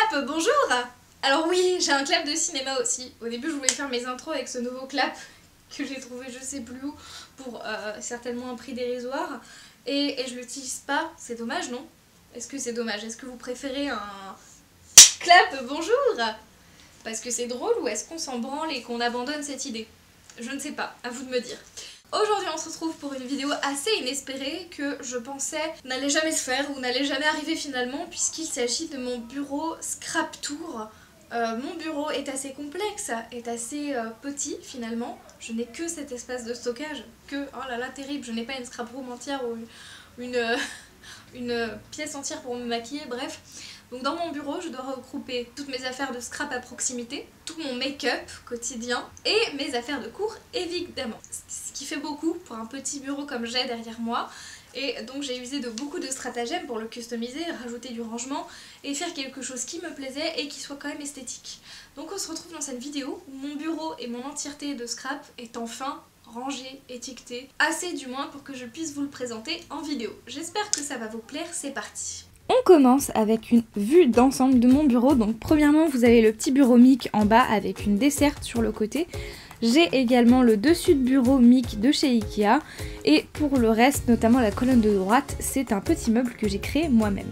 clap, bonjour. Alors oui, j'ai un clap de cinéma aussi. Au début, je voulais faire mes intros avec ce nouveau clap que j'ai trouvé je sais plus où pour certainement un prix dérisoire. Et je l'utilise pas. C'est dommage, non? Est-ce que c'est dommage? Est-ce que vous préférez un clap bonjour parce que c'est drôle, ou est-ce qu'on s'en branle et qu'on abandonne cette idée? Je ne sais pas, à vous de me dire. Aujourd'hui on se retrouve pour une vidéo assez inespérée que je pensais n'allait jamais se faire ou n'allait jamais arriver finalement, puisqu'il s'agit de mon bureau Scrap Tour. Mon bureau est assez complexe, est assez petit finalement. Je n'ai que cet espace de stockage, oh là là terrible, je n'ai pas une scrap room entière ou une pièce entière pour me maquiller, bref. Donc dans mon bureau, je dois regrouper toutes mes affaires de scrap à proximité, tout mon make-up quotidien et mes affaires de cours évidemment. Ce qui fait beaucoup pour un petit bureau comme j'ai derrière moi. Et donc j'ai usé de beaucoup de stratagèmes pour le customiser, rajouter du rangement et faire quelque chose qui me plaisait et qui soit quand même esthétique. Donc on se retrouve dans cette vidéo où mon bureau et mon entièreté de scrap est enfin rangé, étiqueté, assez du moins pour que je puisse vous le présenter en vidéo. J'espère que ça va vous plaire, c'est parti. On commence avec une vue d'ensemble de mon bureau. Donc premièrement, vous avez le petit bureau Mic en bas avec une desserte sur le côté. J'ai également le dessus de bureau Mic de chez Ikea. Et pour le reste, notamment la colonne de droite, c'est un petit meuble que j'ai créé moi-même.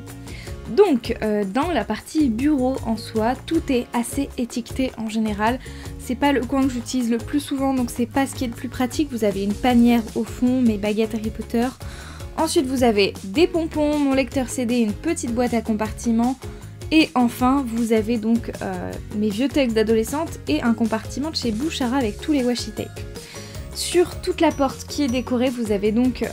Donc dans la partie bureau en soi, tout est assez étiqueté en général. C'est pas le coin que j'utilise le plus souvent, donc c'est pas ce qui est le plus pratique. Vous avez une panière au fond, mes baguettes Harry Potter. Ensuite vous avez des pompons, mon lecteur CD, une petite boîte à compartiments. Et enfin vous avez donc mes vieux textes d'adolescente et un compartiment de chez Bouchara avec tous les washi tape. Sur toute la porte qui est décorée, vous avez donc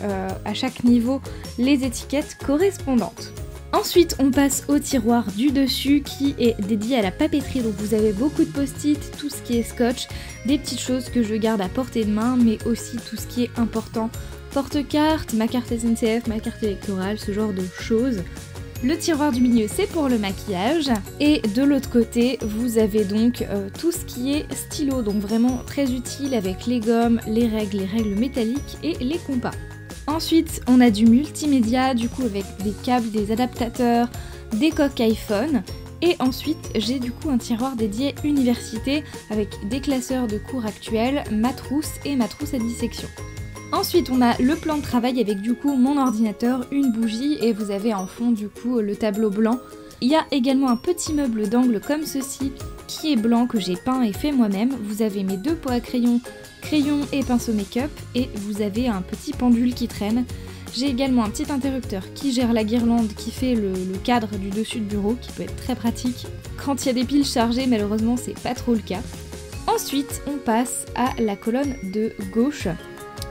à chaque niveau les étiquettes correspondantes. Ensuite on passe au tiroir du dessus qui est dédié à la papeterie, donc vous avez beaucoup de post-it, tout ce qui est scotch, des petites choses que je garde à portée de main, mais aussi tout ce qui est important. Porte-carte, ma carte SNCF, ma carte électorale, ce genre de choses. Le tiroir du milieu c'est pour le maquillage. Et de l'autre côté vous avez donc tout ce qui est stylo, donc vraiment très utile avec les gommes, les règles métalliques et les compas. Ensuite on a du multimédia, du coup avec des câbles, des adaptateurs, des coques iPhone. Et ensuite j'ai du coup un tiroir dédié université avec des classeurs de cours actuels, ma trousse et ma trousse à dissection. Ensuite on a le plan de travail avec du coup mon ordinateur, une bougie et vous avez en fond du coup le tableau blanc. Il y a également un petit meuble d'angle comme ceci qui est blanc que j'ai peint et fait moi-même. Vous avez mes deux pots à crayon et pinceau make-up et vous avez un petit pendule qui traîne. J'ai également un petit interrupteur qui gère la guirlande qui fait le cadre du dessus de bureau qui peut être très pratique. Quand il y a des piles chargées, malheureusement c'est pas trop le cas. Ensuite on passe à la colonne de gauche.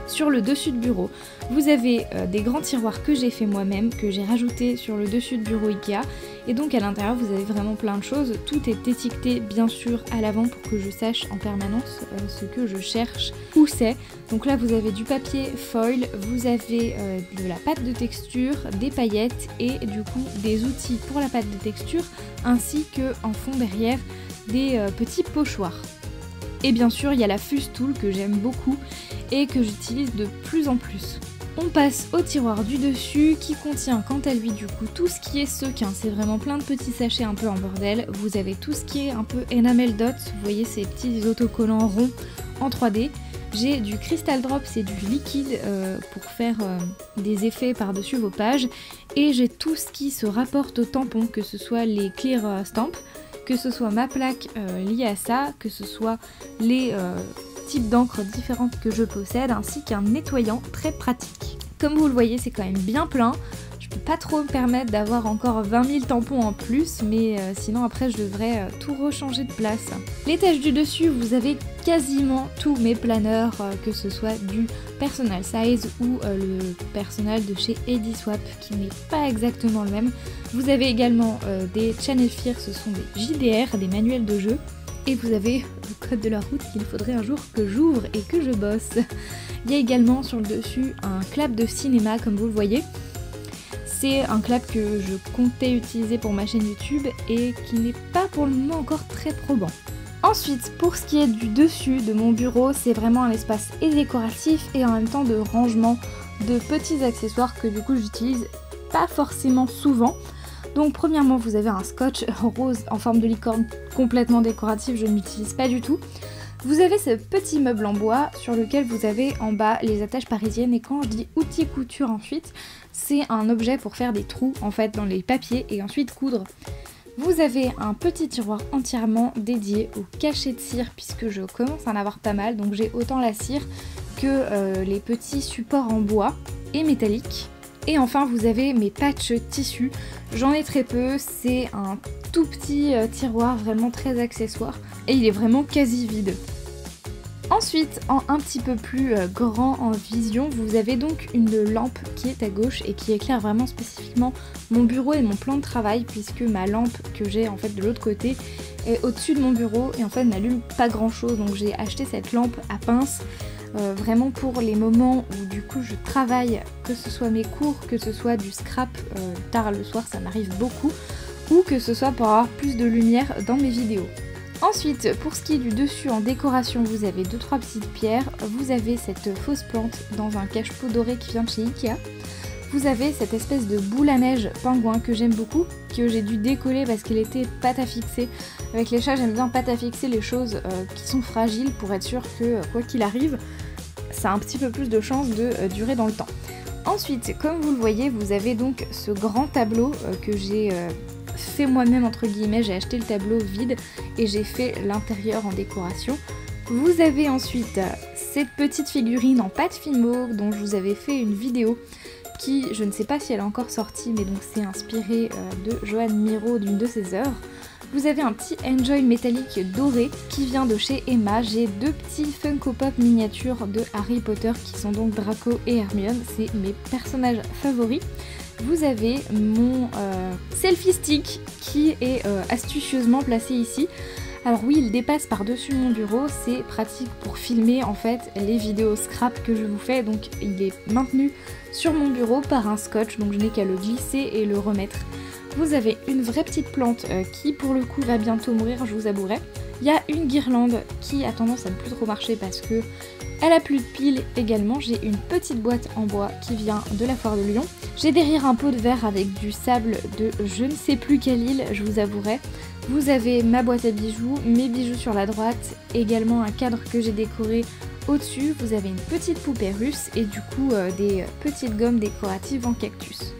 Sur le dessus de bureau, vous avez des grands tiroirs que j'ai fait moi-même, que j'ai rajouté sur le dessus de bureau Ikea. Et donc à l'intérieur vous avez vraiment plein de choses. Tout est étiqueté bien sûr à l'avant pour que je sache en permanence ce que je cherche, où c'est. Donc là vous avez du papier foil, vous avez de la pâte de texture, des paillettes et du coup des outils pour la pâte de texture, ainsi que en fond derrière des petits pochoirs. Et bien sûr il y a la Fuse Tool que j'aime beaucoup et que j'utilise de plus en plus. On passe au tiroir du dessus qui contient quant à lui du coup tout ce qui est sequin. C'est vraiment plein de petits sachets un peu en bordel. Vous avez tout ce qui est un peu enamel dots, vous voyez ces petits autocollants ronds en 3D. J'ai du Crystal Drop, c'est du liquide pour faire des effets par-dessus vos pages. Et j'ai tout ce qui se rapporte aux tampons, que ce soit les Clear Stamp, que ce soit ma plaque liée à ça, que ce soit les types d'encre différentes que je possède, ainsi qu'un nettoyant très pratique. Comme vous le voyez, c'est quand même bien plein. Je peux pas trop me permettre d'avoir encore 20 000 tampons en plus, mais sinon après je devrais tout rechanger de place. L'étage du dessus, vous avez quasiment tous mes planeurs, que ce soit du Personal Size ou le Personal de chez Ediswap, qui n'est pas exactement le même. Vous avez également des Channel Fear, ce sont des JDR, des manuels de jeu. Et vous avez le code de la route qu'il faudrait un jour que j'ouvre et que je bosse. Il y a également sur le dessus un clap de cinéma comme vous le voyez. C'est un clap que je comptais utiliser pour ma chaîne YouTube et qui n'est pas pour le moment encore très probant. Ensuite, pour ce qui est du dessus de mon bureau, c'est vraiment un espace et décoratif et en même temps de rangement de petits accessoires que du coup j'utilise pas forcément souvent. Donc premièrement vous avez un scotch rose en forme de licorne complètement décoratif, je ne l'utilise pas du tout. Vous avez ce petit meuble en bois sur lequel vous avez en bas les attaches parisiennes, et quand je dis outil couture ensuite, c'est un objet pour faire des trous en fait dans les papiers et ensuite coudre. Vous avez un petit tiroir entièrement dédié au cachet de cire puisque je commence à en avoir pas mal, donc j'ai autant la cire que les petits supports en bois et métalliques. Et enfin vous avez mes patchs tissus, j'en ai très peu, c'est un tout petit tiroir vraiment très accessoire et il est vraiment quasi vide. Ensuite, en un petit peu plus grand en vision, vous avez donc une lampe qui est à gauche et qui éclaire vraiment spécifiquement mon bureau et mon plan de travail, puisque ma lampe que j'ai en fait de l'autre côté est au-dessus de mon bureau et en fait n'allume pas grand chose, donc j'ai acheté cette lampe à pince vraiment pour les moments où du coup je travaille, que ce soit mes cours, que ce soit du scrap tard le soir, ça m'arrive beaucoup, ou que ce soit pour avoir plus de lumière dans mes vidéos. Ensuite, pour ce qui est du dessus en décoration, vous avez 2-3 petites pierres, vous avez cette fausse plante dans un cache-pot doré qui vient de chez Ikea, vous avez cette espèce de boule à neige pingouin que j'aime beaucoup, que j'ai dû décoller parce qu'elle était pâte à fixer. Avec les chats, j'aime bien pâte à fixer les choses qui sont fragiles pour être sûr que quoi qu'il arrive, ça a un petit peu plus de chances de durer dans le temps. Ensuite, comme vous le voyez, vous avez donc ce grand tableau que j'ai fait moi-même entre guillemets, j'ai acheté le tableau vide et j'ai fait l'intérieur en décoration. Vous avez ensuite cette petite figurine en pâte Fimo dont je vous avais fait une vidéo qui, je ne sais pas si elle est encore sortie, mais donc c'est inspiré de Joanne Miro d'une de ses œuvres. Vous avez un petit Enjoy métallique doré qui vient de chez Emma. J'ai 2 petits Funko Pop miniatures de Harry Potter qui sont donc Draco et Hermione, c'est mes personnages favoris. Vous avez mon selfie stick qui est astucieusement placé ici. Alors oui, il dépasse par-dessus mon bureau, c'est pratique pour filmer en fait les vidéos scrap que je vous fais, donc il est maintenu sur mon bureau par un scotch, donc je n'ai qu'à le glisser et le remettre. Vous avez une vraie petite plante qui pour le coup va bientôt mourir, je vous avouerai. Il y a une guirlande qui a tendance à ne plus trop marcher parce que elle a plus de piles également. J'ai une petite boîte en bois qui vient de la foire de Lyon. J'ai derrière un pot de verre avec du sable de je ne sais plus quelle île, je vous avouerai. Vous avez ma boîte à bijoux, mes bijoux sur la droite, également un cadre que j'ai décoré au-dessus. Vous avez une petite poupée russe et du coup des petites gommes décoratives en cactus.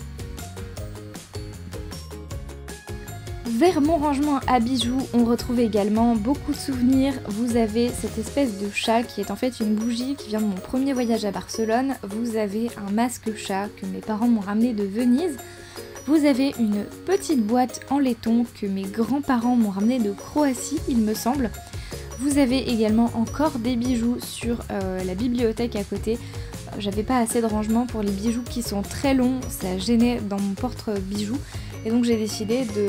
Vers mon rangement à bijoux, on retrouve également beaucoup de souvenirs. Vous avez cette espèce de chat qui est en fait une bougie qui vient de mon premier voyage à Barcelone. Vous avez un masque chat que mes parents m'ont ramené de Venise. Vous avez une petite boîte en laiton que mes grands-parents m'ont ramené de Croatie, il me semble. Vous avez également encore des bijoux sur la bibliothèque à côté. J'avais pas assez de rangement pour les bijoux qui sont très longs, ça gênait dans mon porte-bijoux. Et donc j'ai décidé de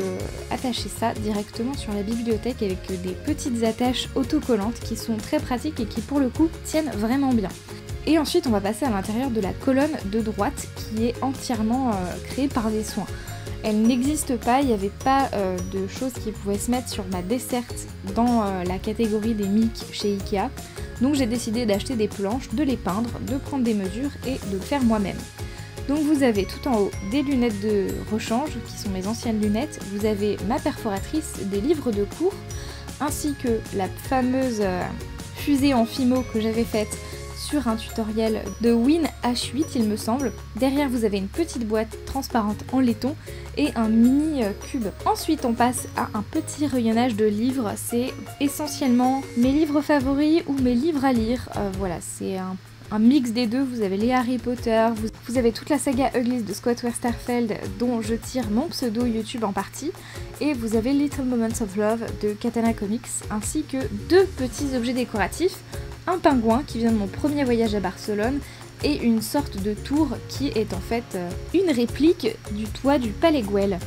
attacher ça directement sur la bibliothèque avec des petites attaches autocollantes qui sont très pratiques et qui pour le coup tiennent vraiment bien. Et ensuite on va passer à l'intérieur de la colonne de droite qui est entièrement créée par des soins. Elle n'existe pas, il n'y avait pas de choses qui pouvaient se mettre sur ma desserte dans la catégorie des Mic chez Ikea. Donc j'ai décidé d'acheter des planches, de les peindre, de prendre des mesures et de le faire moi-même. Donc vous avez tout en haut des lunettes de rechange qui sont mes anciennes lunettes, vous avez ma perforatrice, des livres de cours, ainsi que la fameuse fusée en Fimo que j'avais faite sur un tutoriel de Win H8 il me semble. Derrière vous avez une petite boîte transparente en laiton et un mini cube. Ensuite on passe à un petit rayonnage de livres, c'est essentiellement mes livres favoris ou mes livres à lire, voilà c'est un mix des deux. Vous avez les Harry Potter, vous avez toute la saga Uglies de Scott Westerfeld dont je tire mon pseudo YouTube en partie, et vous avez Little Moments of Love de Katana Comics, ainsi que 2 petits objets décoratifs, un pingouin qui vient de mon premier voyage à Barcelone et une sorte de tour qui est en fait une réplique du toit du Palais Güell.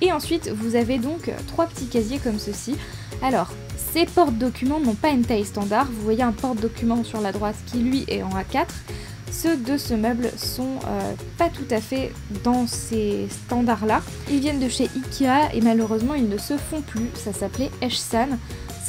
Et ensuite vous avez donc 3 petits casiers comme ceci. Alors ces porte-documents n'ont pas une taille standard, vous voyez un porte-document sur la droite qui lui est en A4. Ceux de ce meuble sont pas tout à fait dans ces standards là. Ils viennent de chez Ikea et malheureusement ils ne se font plus, ça s'appelait Eshsan.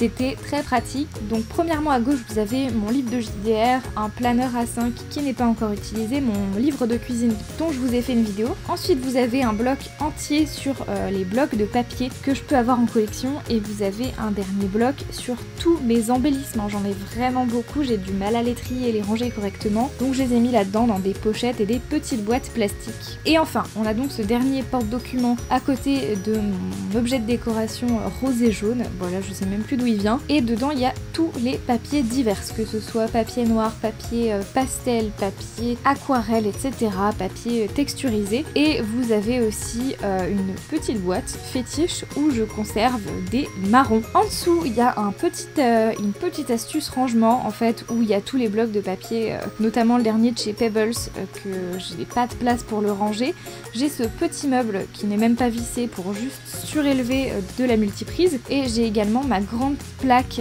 c'était très pratique. Donc premièrement à gauche vous avez mon livre de JDR, un planeur A5 qui n'est pas encore utilisé, mon livre de cuisine dont je vous ai fait une vidéo. Ensuite vous avez un bloc entier sur les blocs de papier que je peux avoir en collection et vous avez un dernier bloc sur tous mes embellissements. J'en ai vraiment beaucoup, j'ai du mal à les trier et les ranger correctement, donc je les ai mis là-dedans dans des pochettes et des petites boîtes plastiques. Et enfin on a donc ce dernier porte-document à côté de mon objet de décoration rose et jaune, voilà je sais même plus d'où il vient, et dedans il y a tous les papiers divers, que ce soit papier noir, papier pastel, papier aquarelle, etc., papier texturisé, et vous avez aussi une petite boîte fétiche où je conserve des marrons. En dessous il y a une petite astuce rangement en fait où il y a tous les blocs de papier, notamment le dernier de chez Pebbles que je n'ai pas de place pour le ranger. J'ai ce petit meuble qui n'est même pas vissé pour juste surélever de la multiprise, et j'ai également ma grande plaque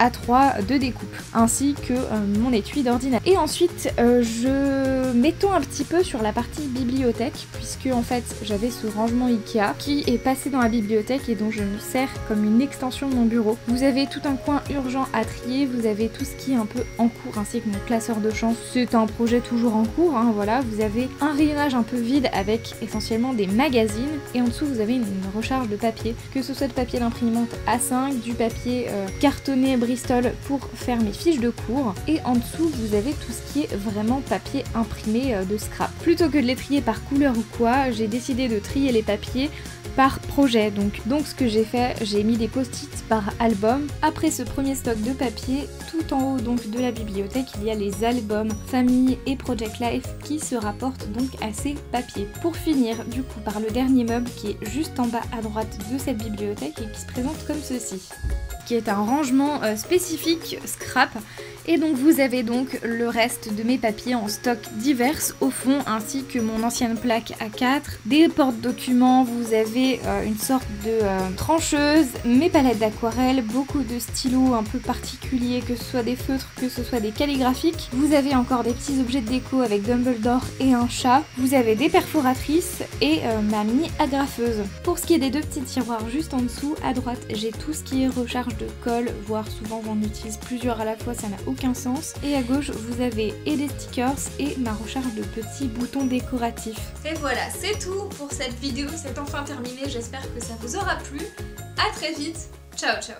A3 de découpe ainsi que mon étui d'ordinateur. Et ensuite je m'étends un petit peu sur la partie bibliothèque puisque en fait j'avais ce rangement Ikea qui est passé dans la bibliothèque et dont je me sers comme une extension de mon bureau. Vous avez tout un coin urgent à trier, vous avez tout ce qui est un peu en cours ainsi que mon classeur de chance, c'est un projet toujours en cours, hein, voilà. Vous avez un rayonnage un peu vide avec essentiellement des magazines, et en dessous vous avez une recharge de papier, que ce soit de papier d'imprimante A5, du papier cartonné Bristol pour faire mes fiches de cours, et en dessous vous avez tout ce qui est vraiment papier imprimé de scrap. Plutôt que de les trier par couleur ou quoi, j'ai décidé de trier les papiers par projet. Donc ce que j'ai fait, j'ai mis des post-it par album. Après ce premier stock de papier, tout en haut donc de la bibliothèque, il y a les albums Famille et Project Life qui se rapportent donc à ces papiers. Pour finir du coup par le dernier meuble qui est juste en bas à droite de cette bibliothèque et qui se présente comme ceci, qui est un rangement spécifique scrap. Et donc vous avez donc le reste de mes papiers en stock divers au fond, ainsi que mon ancienne plaque A4, des porte-documents, vous avez une sorte de trancheuse, mes palettes d'aquarelle, beaucoup de stylos un peu particuliers, que ce soit des feutres, que ce soit des calligraphiques. Vous avez encore des petits objets de déco avec Dumbledore et un chat. Vous avez des perforatrices et ma mini agrafeuse. Pour ce qui est des deux petits tiroirs juste en dessous, à droite, j'ai tout ce qui est recharge de colle, voire souvent j'en utilise plusieurs à la fois, ça n'a aucun sens. Et à gauche, vous avez et des stickers et ma recharge de petits boutons décoratifs. Et voilà, c'est tout pour cette vidéo, c'est enfin terminé, j'espère que ça vous aura plu. À très vite, ciao ciao.